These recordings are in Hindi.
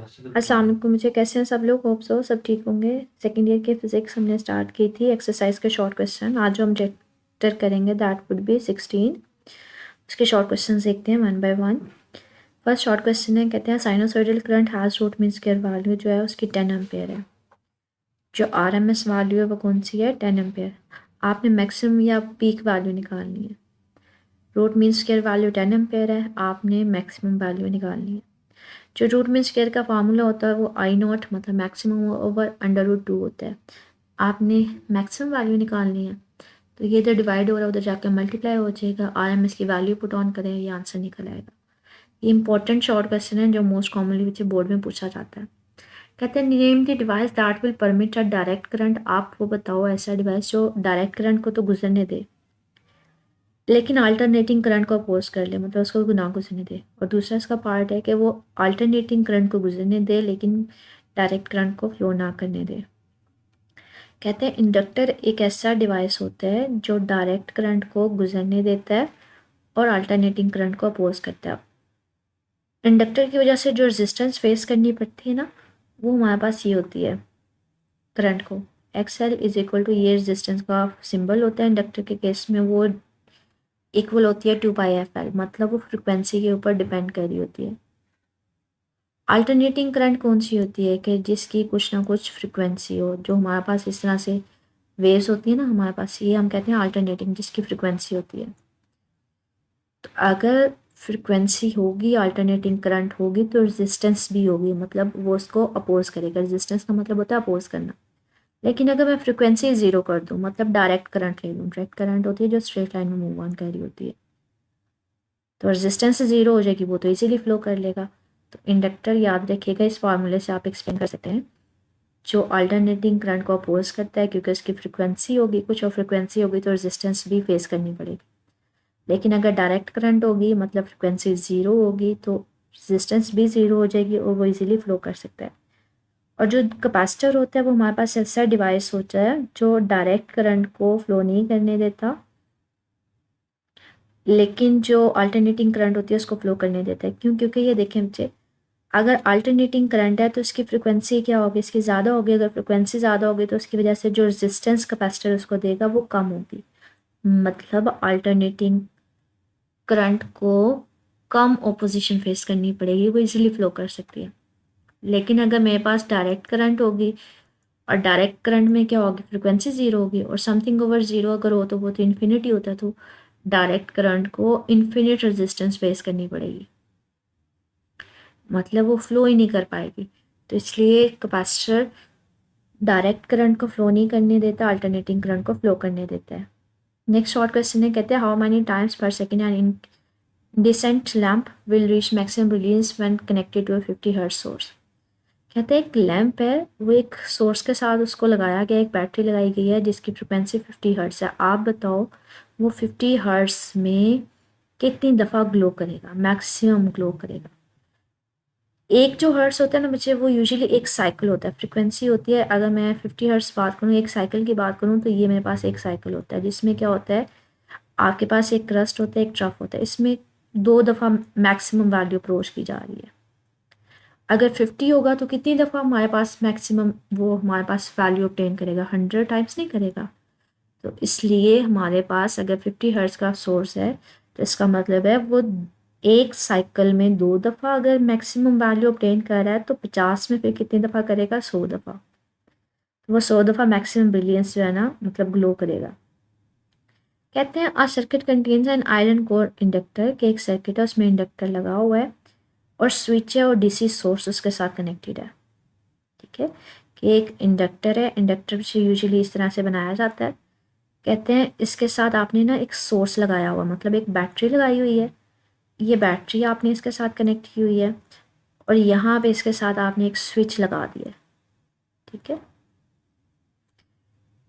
अस्सलाम वालेकुम। मुझे कैसे हैं सब लोग? होप सो सब ठीक होंगे। सेकेंड ईयर की फ़िज़िक्स हमने स्टार्ट की थी। एक्सरसाइज के शॉर्ट क्वेश्चन आज जो हम चैप्टर करेंगे दैट वुड बी 16। उसके शॉर्ट क्वेश्चन देखते हैं one by one. First short question है, कहते हैं sinusoidal current has root mean square value जो है उसकी 10 एम्पेयर है। जो RMS वैल्यू है वो कौन सी है? 10 एम्पेयर। आपने मैक्सिमम या पीक वैल्यू निकालनी है। Root mean square value 10 ampere है, आपने मैक्सिमम वैल्यू निकालनी है। जो रूट मीन स्क्वायर का फार्मूला होता है वो I0 मतलब मैक्सिमम ओवर √2 होता है। आपने मैक्सिमम वैल्यू निकालनी है, तो ये इधर डिवाइड हो रहा है उधर जाकर मल्टीप्लाई हो जाएगा। RMS की वैल्यू पुट ऑन करें, ये आंसर निकल आएगा। ये इंपॉर्टेंट शॉर्ट क्वेश्चन है जो मोस्ट कॉमनली बच्चे बोर्ड में पूछा जाता है। कहते हैं name the device that will permit a direct current. आप वो बताओ ऐसा डिवाइस जो डायरेक्ट करंट को तो गुजरने दे लेकिन अल्टरनेटिंग करंट को अपोज कर ले, मतलब उसको ना गुजरने दे। और दूसरा इसका पार्ट है कि वो अल्टरनेटिंग करंट को गुजरने दे लेकिन डायरेक्ट करंट को फ्लो ना करने दे। कहते हैं इंडक्टर एक ऐसा डिवाइस होता है जो डायरेक्ट करंट को गुजरने देता है और अल्टरनेटिंग करंट को अपोज करता है। इंडक्टर की वजह से जो रेजिस्टेंस फेस करनी पड़ती है ना, वो हमारे पास ये होती है करंट को। XL इज इक्वल टू, ये रेजिस्टेंस का सिंबल होता है इंडक्टर के केस में, वो इक्वल होती है 2πfL, मतलब वो फ्रिक्वेंसी के ऊपर डिपेंड कर रही होती है। अल्टरनेटिंग करंट कौन सी होती है कि जिसकी कुछ ना कुछ फ्रिक्वेंसी हो, जो हमारे पास इस तरह से वेव्स होती है ना हमारे पास, ये हम कहते हैं अल्टरनेटिंग, जिसकी फ्रिक्वेंसी होती है। तो अगर फ्रिक्वेंसी होगी, अल्टरनेटिंग करंट होगी, तो रेजिस्टेंस भी होगी, मतलब वो उसको अपोज करेगा। रेजिस्टेंस का मतलब होता है अपोज करना। लेकिन अगर मैं फ्रिक्वेंसी ज़ीरो कर दूँ, मतलब डायरेक्ट करंट ले लूँ, डायरेक्ट करंट होती है जो स्ट्रेट लाइन में मूव ऑन कर रही होती है, तो रेजिस्टेंस ज़ीरो हो जाएगी, वो तो इजीली फ्लो कर लेगा। तो इंडक्टर याद रखिएगा, इस फार्मूले से आप एक्सप्लेन कर सकते हैं। जो अल्टरनेटिंग करंट को अपोज करता है क्योंकि उसकी फ्रिक्वेंसी होगी कुछ और फ्रिक्वेंसी होगी तो रेजिस्टेंस भी फेस करनी पड़ेगी। लेकिन अगर डायरेक्ट करंट होगी मतलब फ्रिक्वेंसी ज़ीरो होगी तो रेजिस्टेंस भी ज़ीरो हो जाएगी और वो इजीली फ्लो कर सकता है। और जो कैपेसिटर होता है वो हमारे पास ऐसा डिवाइस होता है जो डायरेक्ट करंट को फ्लो नहीं करने देता, लेकिन जो अल्टरनेटिंग करंट होती है उसको फ्लो करने देता है। क्यों? क्योंकि ये देखें बच्चे, अगर अल्टरनेटिंग करंट है तो इसकी फ्रिक्वेंसी क्या होगी? इसकी ज़्यादा होगी। अगर फ्रिक्वेंसी ज़्यादा होगी तो उसकी वजह से जो रेजिस्टेंस कैपेसिटर उसको देगा वो कम होगी, मतलब अल्टरनेटिंग करंट को कम ओपोजिशन फेस करनी पड़ेगी, वो इजीली फ्लो कर सकती है। लेकिन अगर मेरे पास डायरेक्ट करंट होगी और डायरेक्ट करंट में क्या होगी? फ्रिक्वेंसी ज़ीरो होगी और समथिंग ओवर ज़ीरो अगर हो तो वो तो इन्फिनिटी होता है, तो डायरेक्ट करंट को इन्फिनिट रेजिस्टेंस फेस करनी पड़ेगी, मतलब वो फ्लो ही नहीं कर पाएगी। तो इसलिए कैपेसिटर डायरेक्ट करंट को फ्लो नहीं करने देता, अल्टरनेटिंग करंट को फ्लो करने देता है। नेक्स्ट शॉर्ट क्वेश्चन है, कहते हैं how many times per second an incandescent lamp will reach maximum brilliance when connected to 50 hertz source. कहते हैं एक लैम्प है, वो एक सोर्स के साथ उसको लगाया गया, एक बैटरी लगाई गई है जिसकी फ्रिक्वेंसी 50 हर्ट्ज है। आप बताओ वो 50 हर्ट्ज में कितनी दफ़ा ग्लो करेगा, मैक्सिमम ग्लो करेगा। एक जो हर्ट्स होता है ना बच्चे, वो यूजुअली एक साइकिल होता है, फ्रिक्वेंसी होती है। अगर मैं 50 हर्ट्स बात करूँ, एक साइकिल की बात करूँ, तो ये मेरे पास एक साइकिल होता है जिसमें क्या होता है, आपके पास एक क्रस्ट होता है, एक ट्रफ होता है, इसमें 2 दफ़ा मैक्सिमम वैल्यू अप्रोच की जा रही है। अगर 50 होगा तो कितनी दफ़ा हमारे पास मैक्सिमम वो हमारे पास वैल्यू ऑब्टेन करेगा? 100 टाइम्स नहीं करेगा। तो इसलिए हमारे पास अगर 50 हर्ट्ज का सोर्स है तो इसका मतलब है वो एक साइकिल में 2 दफ़ा अगर मैक्सिमम वैल्यू ऑब्टेन कर रहा है तो 50 में फिर कितनी दफ़ा करेगा? 100 दफ़ा। तो वो 100 दफ़ा मैक्सिमम ब्रिलियंस जो है ना, मतलब ग्लो करेगा। कहते हैं a circuit contains an iron core inductor, के एक सर्किट है उसमें इंडक्टर लगा हुआ है और स्विच है और डीसी सोर्स उसके साथ कनेक्टेड है। ठीक है, कि एक इंडक्टर है, इंडक्टर यूजुअली इस तरह से बनाया जाता है। कहते हैं इसके साथ आपने ना एक सोर्स लगाया हुआ, मतलब एक बैटरी लगाई हुई है, ये बैटरी आपने इसके साथ कनेक्ट की हुई है और यहाँ पे इसके साथ आपने एक स्विच लगा दिया है। ठीक है,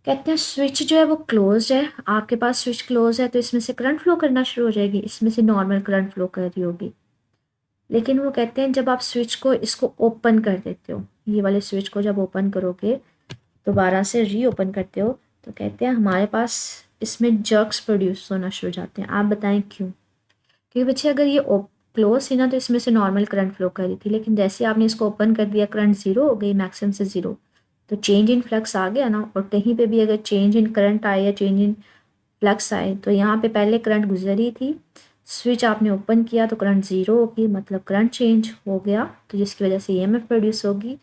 कहते हैं स्विच जो है वो क्लोज है, आपके पास स्विच क्लोज है तो इसमें से करंट फ्लो करना शुरू हो जाएगी, इसमें से नॉर्मल करंट फ्लो कर रही होगी। लेकिन वो कहते हैं जब आप स्विच को इसको ओपन कर देते हो, ये वाले स्विच को जब ओपन करोगे, दोबारा से री ओपन करते हो, तो कहते हैं हमारे पास इसमें जर्क्स प्रोड्यूस होना शुरू हो जाते हैं। आप बताएं क्यों? क्योंकि बच्चे अगर ये क्लोज थी ना तो इसमें से नॉर्मल करंट फ्लो कर रही थी, लेकिन जैसे आपने इसको ओपन कर दिया करंट ज़ीरो हो गई, मैक्सिमम से ज़ीरो, तो चेंज इन फ्लक्स आ गया ना। और कहीं पे भी अगर चेंज इन करंट आए या चेंज इन फ्लक्स आए तो यहाँ पे पहले करंट गुजरी थी, स्विच आपने ओपन किया तो करंट ज़ीरो होगी, मतलब करंट चेंज हो गया, तो जिसकी वजह से ईएमएफ प्रोड्यूस होगी।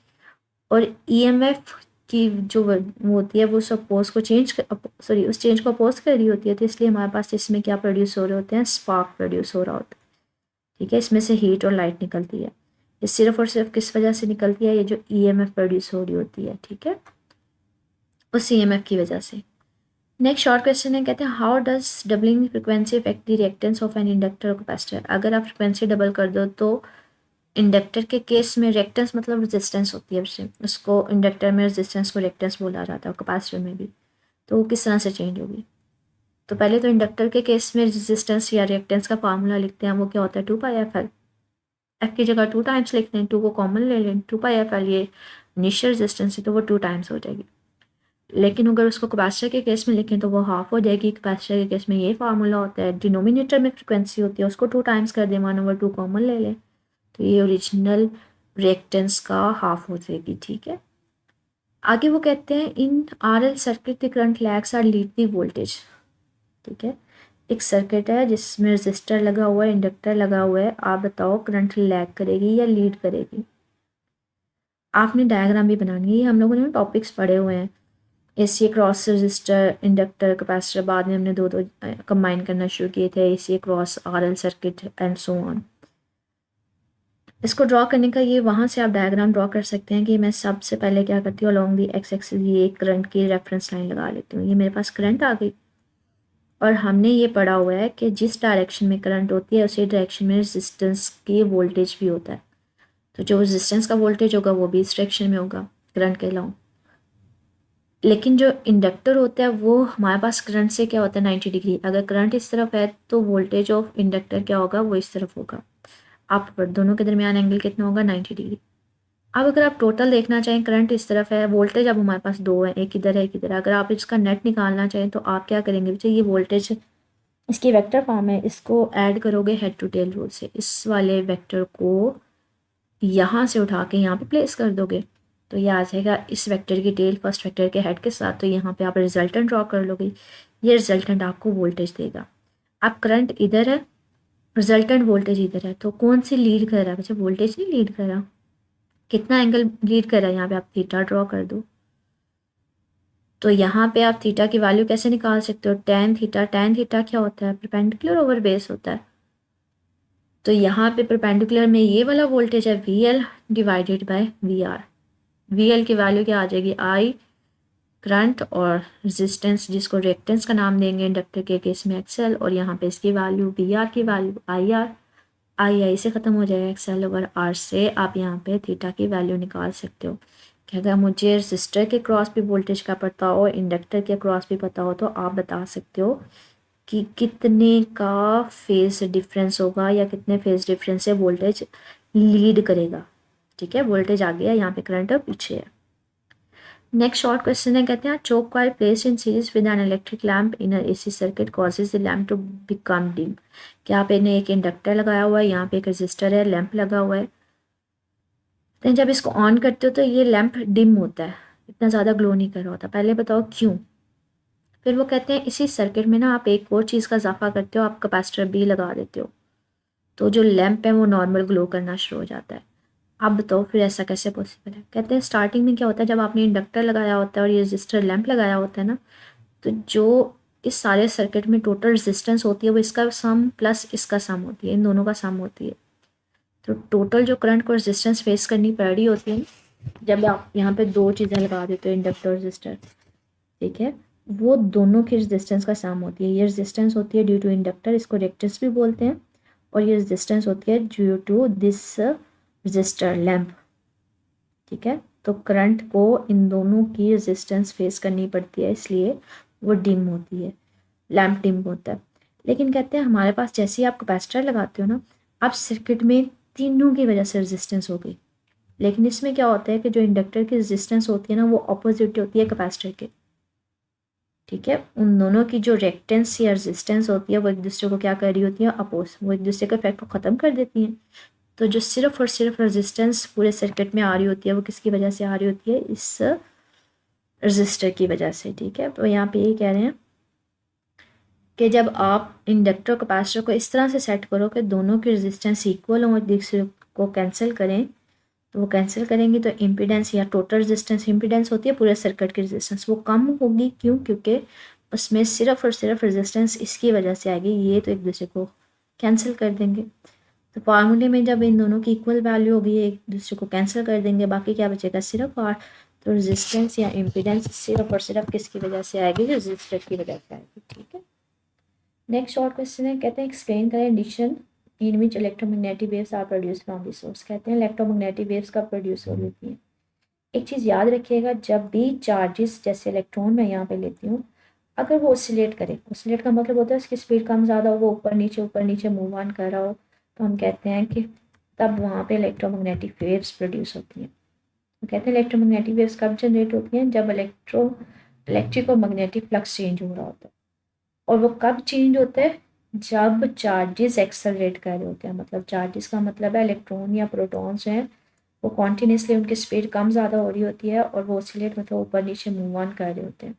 और ईएमएफ की जो वो होती है वो उस अपोज को सॉरी उस चेंज को अपोज कर रही होती है, तो इसलिए हमारे पास इसमें क्या प्रोड्यूस हो रहे होते हैं, स्पार्क प्रोड्यूस हो रहा होता है। ठीक है, इसमें से हीट और लाइट निकलती है। ये सिर्फ और सिर्फ किस वजह से निकलती है, ये जो ईएमएफ प्रोड्यूस हो रही होती है, ठीक है, उस ईएमएफ की वजह से। नेक्स्ट शॉर्ट क्वेश्चन है, कहते हैं how does doubling frequency affect the reactance of an inductor और कैपेसिटर। अगर आप फ्रिक्वेंसी डबल कर दो तो इंडक्टर के केस में रिएक्टेंस मतलब रेजिस्टेंस होती है, उसको इंडक्टर में रेजिस्टेंस को रिएक्टेंस बोला जाता है, और कैपेसिटर में भी, तो वो किस तरह से चेंज होगी। तो पहले तो इंडक्टर के केस में रेजिस्टेंस या रिएक्टेंस का फार्मूला लिखते हैं, वो क्या होता है, 2πfl। एफ की जगह 2 टाइम्स लिखते हैं, 2 को कॉमन ले लें, 2πfl ये इनिशियल रेजिस्टेंस है तो वो 2 टाइम्स हो जाएगी। लेकिन अगर उसको कैपेसिटर के केस में लिखें तो वो हाफ हो जाएगी। कैपेसिटर के केस में ये फार्मूला होता है, डिनोमिनेटर में फ्रिक्वेंसी होती है उसको 2 टाइम्स कर दें, 1/2 कॉमन ले लें, तो ये ओरिजिनल रिएक्टेंस का हाफ हो जाएगी। ठीक है, आगे वो कहते हैं in RL circuit the current lags or lead the voltage. ठीक है, एक सर्किट है जिसमें रेजिस्टर लगा हुआ है, इंडक्टर लगा हुआ है, आप बताओ करंट लैग करेगी या लीड करेगी। आपने डायग्राम भी बनानी है, हम लोगों ने टॉपिक्स पढ़े हुए हैं, AC cross register, inductor, capacitor, बाद में हमने दो कंबाइन करना शुरू किए थे, AC cross RL circuit and so on. इसको ड्रॉ करने का ये वहाँ से आप डायग्राम ड्रॉ कर सकते हैं कि मैं सबसे पहले क्या करती हूँ, अलॉन्ग दी एक्स एक्सिस ये करंट की रेफरेंस लाइन लगा लेती हूँ। ये मेरे पास करंट आ गई, और हमने ये पढ़ा हुआ है कि जिस डायरेक्शन में करंट होती है उसी डायरेक्शन में रेजिस्टेंस की वोल्टेज भी होता है। तो जो रेजिस्टेंस का वोल्टेज होगा वो भी इस डायरेक्शन में होगा करंट के अलॉन्ग। लेकिन जो इंडक्टर होता है वो हमारे पास करंट से क्या होता है, 90 डिग्री। अगर करंट इस तरफ है तो वोल्टेज ऑफ इंडक्टर क्या होगा, वो इस तरफ होगा। आप दोनों के दरमियान एंगल कितना होगा, 90 डिग्री। अब अगर आप टोटल देखना चाहें, करंट इस तरफ है, वोल्टेज अब हमारे पास दो है, एक इधर है एक इधर। अगर आप इसका नेट निकालना चाहें तो आप क्या करेंगे बच्चे, ये वोल्टेज इसकी वेक्टर फॉर्म है, इसको ऐड करोगे हेड टू टेल रूल से, इस वाले वेक्टर को यहाँ से उठा के यहाँ पे प्लेस कर दोगे तो ये आ जाएगा इस वेक्टर की टेल फर्स्ट वेक्टर के हेड के साथ। तो यहाँ पे आप रिजल्टेंट ड्रॉ कर लोगे, ये रिजल्टेंट आपको वोल्टेज देगा। अब करंट इधर है, रिजल्टेंट वोल्टेज इधर है, तो कौन सी लीड कर रहा है बच्चे, वोल्टेज नहीं लीड कर रहा, कितना एंगल लीड कर रहा है, यहाँ पे आप थीटा ड्रॉ कर दो। तो यहाँ पे आप थीटा की वैल्यू कैसे निकाल सकते हो, टेन थीटा। टेन थीटा क्या होता है, परपेंडिकुलर ओवर बेस होता है। तो यहाँ पे परपेंडिकुलर में ये वाला वोल्टेज है VL divided by VR। VL की वैल्यू क्या आ जाएगी, I करंट, और रेजिस्टेंस जिसको रिएक्टेंस का नाम देंगे इंडक्टर के केस में XL, और यहाँ पे इसकी वैल्यू VR की वैल्यू IR। I से ख़त्म हो जाएगा, XL ओवर R से आप यहाँ पे थीटा की वैल्यू निकाल सकते हो। कि अगर मुझे रजिस्टर के क्रॉस भी वोल्टेज का पता हो, इंडक्टर के क्रॉस भी पता हो, तो आप बता सकते हो कि कितने का फेज डिफरेंस होगा या कितने फेज डिफरेंस से वोल्टेज लीड करेगा। ठीक है, वोल्टेज आ गया, यहाँ पे करंट पीछे है। नेक्स्ट शॉर्ट क्वेश्चन है, कहते हैं choke coil placed in series with an electric lamp in AC circuit causes the lamp to become dim. क्या आप इन्हें एक इंडक्टर लगाया हुआ है, यहाँ पे एक रजिस्टर है, लैंप लगा हुआ है, तो जब इसको ऑन करते हो तो ये लैंप डिम होता है, इतना ज़्यादा ग्लो नहीं कर रहा होता। पहले बताओ क्यों। फिर वो कहते हैं इसी सर्किट में ना आप एक और चीज़ का इजाफा करते हो, आप कैपेसिटर भी लगा देते हो, तो जो लैंप है वो नॉर्मल ग्लो करना शुरू हो जाता है। आप बताओ फिर ऐसा कैसे पॉसिबल है। कहते हैं स्टार्टिंग में क्या होता है, जब आपने इंडक्टर लगाया होता है और ये रजिस्टर लैंप लगाया होता है ना, तो जो इस सारे सर्किट में टोटल रेजिस्टेंस होती है वो इसका सम प्लस इसका सम होती है, इन दोनों का सम होती है। तो टोटल जो करंट को रेजिस्टेंस फेस करनी पड़ रही होती है, जब आप यहाँ पे दो चीज़ें लगा देते हो, इंडक्टर और रजिस्टर, ठीक है, वो दोनों की रेजिस्टेंस का सम होती है। ये रेजिस्टेंस होती है ड्यू टू इंडक्टर, इसको रिएक्टेंस भी बोलते हैं, और ये रेजिस्टेंस होती है due to this resistor lamp. ठीक है, तो करंट को इन दोनों की रेजिस्टेंस फेस करनी पड़ती है, इसलिए वो डिम होती है, लैंप डिम होता है। लेकिन कहते हैं हमारे पास जैसे ही आप कैपेसिटर लगाते हो ना, आप सर्किट में तीनों की वजह से रेजिस्टेंस हो गई। लेकिन इसमें क्या होता है कि जो इंडक्टर की रेजिस्टेंस होती है ना, वो ऑपोजिट होती है कैपेसिटर के। ठीक है। उन दोनों की जो रिएक्टेंस या रेजिस्टेंस होती है वो एक दूसरे को क्या कर रही होती है, अपोज, वो एक दूसरे के इफेक्ट को ख़त्म कर देती हैं। तो जो सिर्फ और सिर्फ रेजिस्टेंस पूरे सर्किट में आ रही होती है वो किसकी वजह से आ रही होती है, इस रजिस्टर की वजह से। ठीक है, तो यहाँ पे ये कह रहे हैं कि जब आप इंडक्टर कैपेसिटर को इस तरह से सेट करो कि दोनों की रेजिस्टेंस इक्वल हो, एक दूसरे को कैंसिल करें, तो वो कैंसिल करेंगे तो इम्पीडेंस या टोटल रेजिस्टेंस, इम्पीडेंस होती है पूरे सर्किट की रेजिस्टेंस, वो कम होगी। क्यों? क्योंकि उसमें सिर्फ और सिर्फ रेजिस्टेंस इसकी वजह से आएगी, ये तो एक दूसरे को कैंसिल कर देंगे। तो फार्मूले में जब इन दोनों की इक्वल वैल्यू होगी, एक दूसरे को कैंसिल कर देंगे, बाकी क्या बचेगा, सिर्फ आर। तो रेजिस्टेंस या इम्पीडेंस सिर्फ और सिर्फ किसकी वजह से आएगी, रेजिस्टर की वजह से आएगी। ठीक है। नेक्स्ट और क्वेश्चन है, कहते हैं एक्सप्लेन करें condition in which electromagnetic waves are produce from the source. कहते हैं इलेक्ट्रोमैग्नेटिक वेव्स कब प्रोड्यूस हो होती हैं। एक चीज़ याद रखिएगा, जब भी चार्जेस जैसे इलेक्ट्रॉन मैं यहाँ पे लेती हूँ, अगर वो ऑसिलेट करे, ऑसिलेट का मतलब होता है उसकी स्पीड कम ज़्यादा हो, वो ऊपर नीचे मूव ऑन कर रहा हो, तो हम कहते हैं कि तब वहाँ पे इलेक्ट्रोमैग्नेटिक वेव्स प्रोड्यूस होती हैं। तो कहते हैं इलेक्ट्रोमैग्नेटिक वेव्स कब जनरेट होती हैं, जब इलेक्ट्रिक और मैग्नेटिक फ्लक्स चेंज हो रहा होता है। और वो कब चेंज होता है, जब चार्जेस एक्सेलरेट कर रहे होते हैं। मतलब चार्जेस का मतलब है इलेक्ट्रॉन या प्रोटॉन्स हैं, वो कॉन्टीन्यूसली उनकी स्पीड कम ज़्यादा हो रही होती है और वो ऑसिलेट मतलब ऊपर नीचे मूव ऑन कर रहे होते हैं।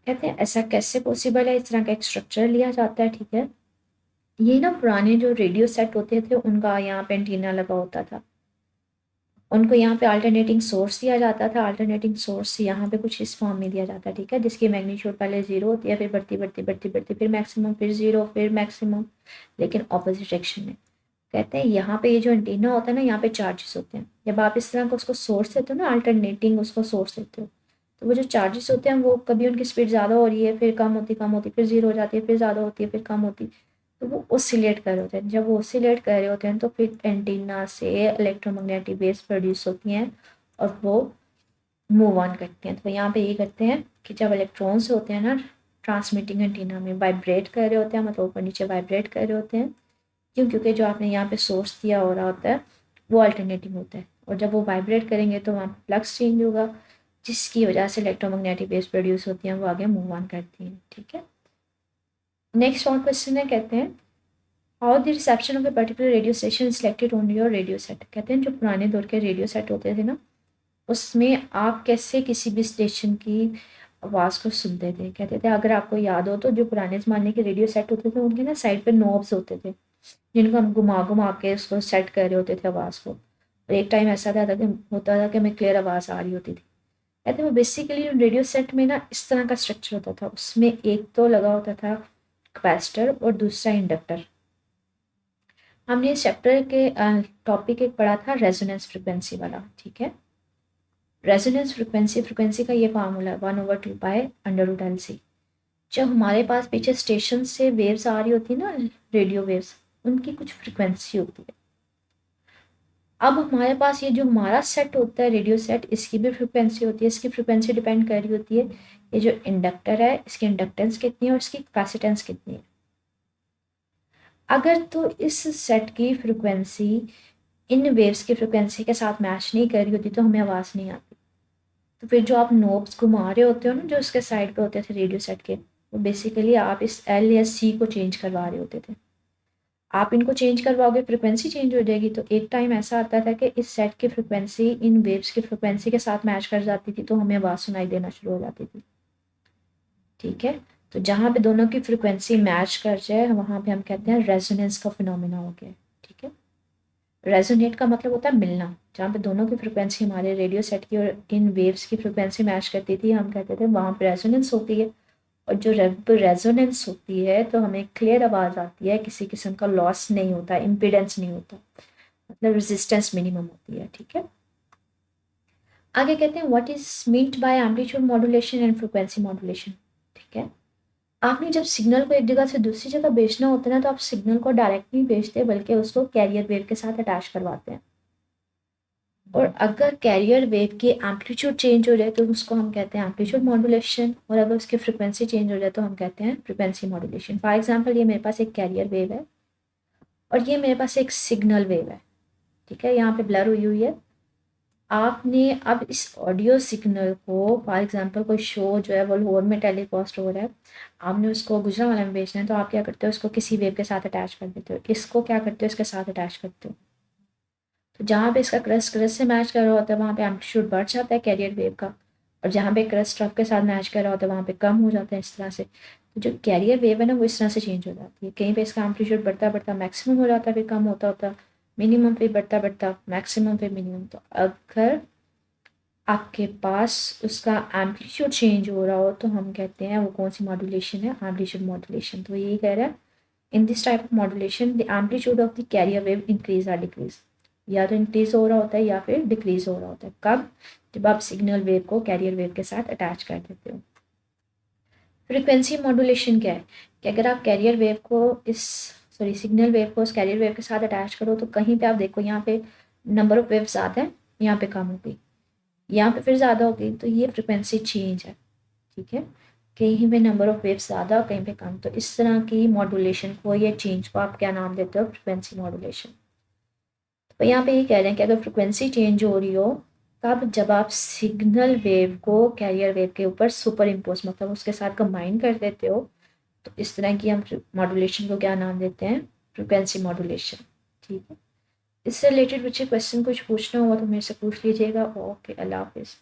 कहते हैं ऐसा कैसे पॉसिबल है, इस तरह का एक स्ट्रक्चर लिया जाता है। ठीक है, ये ना पुराने जो रेडियो सेट होते थे उनका यहाँ पे एंटीना लगा होता था, उनको यहाँ पे अल्टरनेटिंग सोर्स दिया जाता था। अल्टरनेटिंग सोर्स यहाँ पे कुछ इस फॉर्म में दिया जाता है। ठीक है, जिसकी मैग्नीट्यूड पहले जीरो होती है, फिर बढ़ती बढ़ती बढ़ती बढ़ती, फिर मैक्सिमम, फिर जीरो, फिर मैक्सिमम, लेकिन ऑपोजिट डायरेक्शन में। कहते हैं यहाँ पे ये जो एंटीना होता है ना, यहाँ पे चार्जेस होते हैं। जब आप इस तरह का उसको सोर्स देते हो ना, अल्टरनेटिंग उसको सोर्स देते हो, तो वो जो चार्जेस होते हैं वो कभी उनकी स्पीड ज़्यादा हो रही है, फिर कम होती, फिर जीरो हो जाती है, फिर ज़्यादा होती है, फिर कम होती, तो वो ओसिलेट कर रहे होते हैं। जब वो ओसिलेट कर रहे होते हैं तो फिर एंटीना से इलेक्ट्रोमैग्नेटिक वेव्स प्रोड्यूस होती हैं और वो मूव ऑन करती हैं। तो यहाँ पे ये करते हैं कि जब इलेक्ट्रॉन्स होते हैं ना ट्रांसमिटिंग एंटीना में, वाइब्रेट कर रहे होते हैं, मतलब ऊपर नीचे वाइब्रेट कर रहे होते हैं। क्यों? क्योंकि जो आपने यहाँ पे सोर्स दिया हो रहा होता है वो अल्टरनेटिंग होता है, और जब वो वाइब्रेट करेंगे तो वहाँ फ्लक्स चेंज होगा, जिसकी वजह से इलेक्ट्रोमैग्नेटिक वेव्स प्रोड्यूस होती हैं, वो आगे मूव ऑन करती हैं। ठीक है। नेक्स्ट और क्वेश्चन है, कहते हैं how the reception of a particular radio station selected on your radio set. कहते हैं जो पुराने दौर के रेडियो सेट होते थे ना, उसमें आप कैसे किसी भी स्टेशन की आवाज़ को सुनते थे। कहते थे, अगर आपको याद हो तो जो पुराने ज़माने के रेडियो सेट होते थे उनके ना साइड पे नॉब्स होते थे, जिनको हम घुमा घुमा के उसको सेट कर रहे होते थे आवाज़ को। और एक टाइम ऐसा होता था कि हमें क्लियर आवाज़ आ रही होती थी। कहते हैं वो बेसिकली रेडियो सेट में ना इस तरह का स्ट्रक्चर होता था, उसमें एक तो लगा होता था कैपेसिटर और दूसरा इंडक्टर। हमने इस चैप्टर के टॉपिक एक पढ़ा था रेजोनेंस फ्रिक्वेंसी वाला। ठीक है, रेजोनेंस फ्रिक्वेंसी का ये फार्मूला 1/2π√LC। जब हमारे पास पीछे स्टेशन से वेव्स आ रही होती है ना, रेडियो वेव्स, उनकी कुछ फ्रिक्वेंसी होती है। अब हमारे पास ये जो हमारा सेट होता है रेडियो सेट, इसकी भी फ्रिक्वेंसी होती है। इसकी फ्रिक्वेंसी डिपेंड कर रही होती है ये जो इंडक्टर है इसकी इंडक्टेंस कितनी है और इसकी कैपेसिटेंस कितनी है। अगर तो इस सेट की फ्रिक्वेंसी इन वेव्स की फ्रिक्वेंसी के साथ मैच नहीं कर रही होती तो हमें आवाज़ नहीं आती। तो फिर जो आप नोब्स घुमा रहे होते हो ना, जो उसके साइड पे होते थे रेडियो सेट के, वो बेसिकली आप इस एल या सी को चेंज करवा रहे होते थे। आप इनको चेंज करवाओगे, फ्रिक्वेंसी चेंज हो जाएगी। तो एक टाइम ऐसा आता था कि इस सेट की फ्रिक्वेंसी इन वेव्स की फ्रिक्वेंसी के साथ मैच कर जाती थी, तो हमें आवाज़ सुनाई देना शुरू हो जाती थी। ठीक है, तो जहाँ पे दोनों की फ्रिक्वेंसी मैच कर जाए वहाँ पे हम कहते हैं रेजोनेंस का फिनोमेना हो गया। ठीक है, रेजोनेट का मतलब होता है मिलना। जहाँ पे दोनों की फ्रिक्वेंसी हमारे रेडियो सेट की और इन वेव्स की फ्रिक्वेंसी मैच करती थी, हम कहते थे वहाँ पे रेजोनेंस होती है। और जो रेजोनेंस होती है तो हमें क्लियर आवाज़ आती है, किसी किस्म का लॉस नहीं होता, इम्पीडेंस नहीं होता, मतलब रेजिस्टेंस मिनिमम होती है। ठीक है, आगे कहते हैं what is meant by amplitude modulation and frequency modulation. ठीक है, आपने जब सिग्नल को एक जगह से दूसरी जगह भेजना होता है ना, तो आप सिग्नल को डायरेक्ट नहीं भेजते बल्कि उसको कैरियर वेव के साथ अटैच करवाते हैं। और अगर कैरियर वेव की एम्पलीट्यूड चेंज हो जाए तो उसको हम कहते हैं एम्पलीट्यूड मॉड्यूलेशन, और अगर उसकी फ्रिक्वेंसी चेंज हो जाए तो हम कहते हैं फ्रिक्वेंसी मॉड्यूलेशन। फॉर एग्जांपल, ये मेरे पास एक कैरियर वेव है और ये मेरे पास एक सिग्नल वेव है। ठीक है, यहाँ पे ब्लर हुई हुई है। आपने अब इस ऑडियो सिग्नल को, फॉर एग्जांपल कोई शो जो है वो लाहौर में टेलीकास्ट हो रहा है, आपने उसको गुजरांवाला में भेजना है, तो आप क्या करते हो, उसको किसी वेव के साथ अटैच कर देते हो, इसको क्या करते हो, इसके साथ अटैच करते हो। तो जहाँ पे इसका क्रस्ट क्रस्ट से मैच कर रहा होता है वहाँ पे एम्पलीट्यूड बढ़ जाता है कैरियर वेव का, और जहाँ पे क्रस्ट ट्रफ के साथ मैच कर रहा होता है वहाँ पे कम हो जाता है। इस तरह से तो जो कैरियर वेव है ना वो इस तरह से चेंज हो जाती है, कहीं पे इसका एम्पलीट्यूड बढ़ता बढ़ता मैक्सिमम हो जाता है, फिर कम होता होता मिनिमम, फिर बढ़ता बढ़ता मैक्सिमम, फिर मिनिमम। तो अगर आपके पास उसका एम्पलीट्यूड चेंज हो रहा हो तो हम कहते हैं वो कौन सी मॉड्यूलेशन है, एम्पलीट्यूड मॉड्यूलेशन। तो यही कह रहा है, in this type of modulation the amplitude of the carrier wave increase और डिक्रीज, या तो इंक्रीज हो रहा होता है या फिर डिक्रीज हो रहा होता है। कब? जब आप सिग्नल वेव को कैरियर वेव के साथ अटैच कर देते हो। फ्रिक्वेंसी मॉड्यूलेशन क्या है कि अगर आप कैरियर वेव को इस सॉरी सिग्नल वेव को उस कैरियर वेव के साथ अटैच करो तो कहीं पे आप देखो यहाँ पे नंबर ऑफ वेव ज़्यादा है, यहाँ पे कम हो गई, यहाँ पे फिर ज़्यादा हो गई, तो ये फ्रिक्वेंसी चेंज है। ठीक है, कहीं पे नंबर ऑफ वेव ज़्यादा, कहीं पे कम, तो इस तरह की मॉड्यूलेशन को या चेंज को आप क्या नाम देते हो, फ्रिक्वेंसी मॉड्यूलेशन। तो यहाँ पे ये कह रहे हैं कि अगर फ्रिक्वेंसी चेंज हो रही हो तब जब आप सिग्नल वेव को कैरियर वेव के ऊपर सुपर इम्पोज मतलब उसके साथ कंबाइन कर देते हो, तो इस तरह की हम मॉड्यूलेशन को क्या नाम देते हैं, फ्रिक्वेंसी मॉड्यूलेशन। ठीक है, इससे रिलेटेड बच्चे क्वेश्चन कुछ पूछना हुआ तो मेरे से पूछ लीजिएगा। ओके, अल्लाह हाफिज़।